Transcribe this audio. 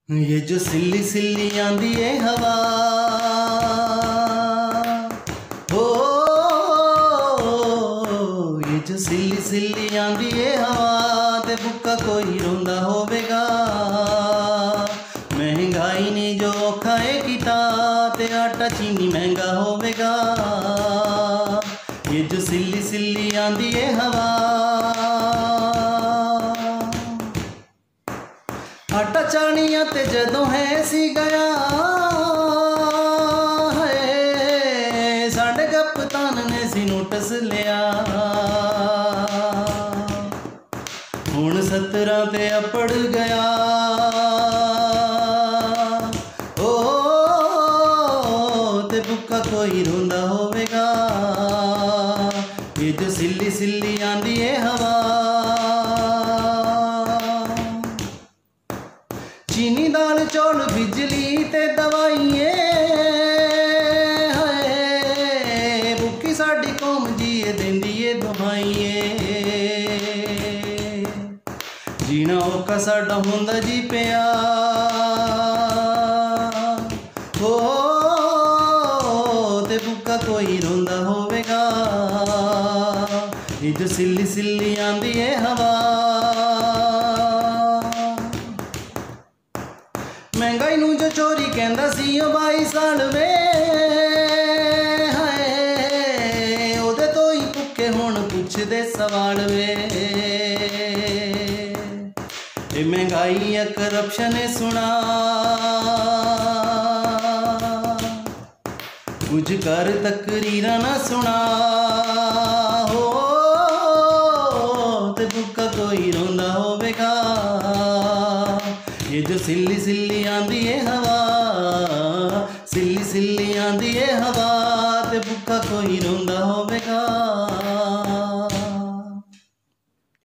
ये जो सिल्ली सिल्ली आंदी है हवा हो, ये जो सिल्ली सिल्ली आंदी है हवा ते बुक्का कोई रोंदा होवेगा। महंगाई ने जो खाए किता ते आटा चीनी महंगा होवेगा। ये जो सिल्ली सिल्ली आंदी है हवा, आटा चाणिया ते जदों है सी गया है, साढ़े कप्तान ने सी नोटिस लिया। हुण 17 ते अपड़ गया ओ, ते बुक्का कोई रोंदा होवेगा। ये जो सिल्ली सिल्ली आंदी है हवा, चीनी दाल चौल बिजली ते दवाइए है, भुखी साडी कौम जीए देंदी ए दुहाइए। जीना औखा साडा हुंदा जी पिया हो, ते भुक्का कोई रोंदा होवेगा। ये जो सिल्ली सिल्ली आंदी है हवा, महंगाई नू जो चोरी कहंदा सी ओ 22 साल वे है, ओदे तो ही भुखे हुण पुछदे सवाल वे। ए महंगाई या करप्शन है सुना, कुछ कर तकरीरा ना सुना हो, ते भुक्का कोई रोंदा होवेगा। ये जो सिल्ली सिल्ली आंदी है हवा, सिल्ली सिल्ली आंदी है हवा, ते भुक्का कोई रोंदा होवेगा।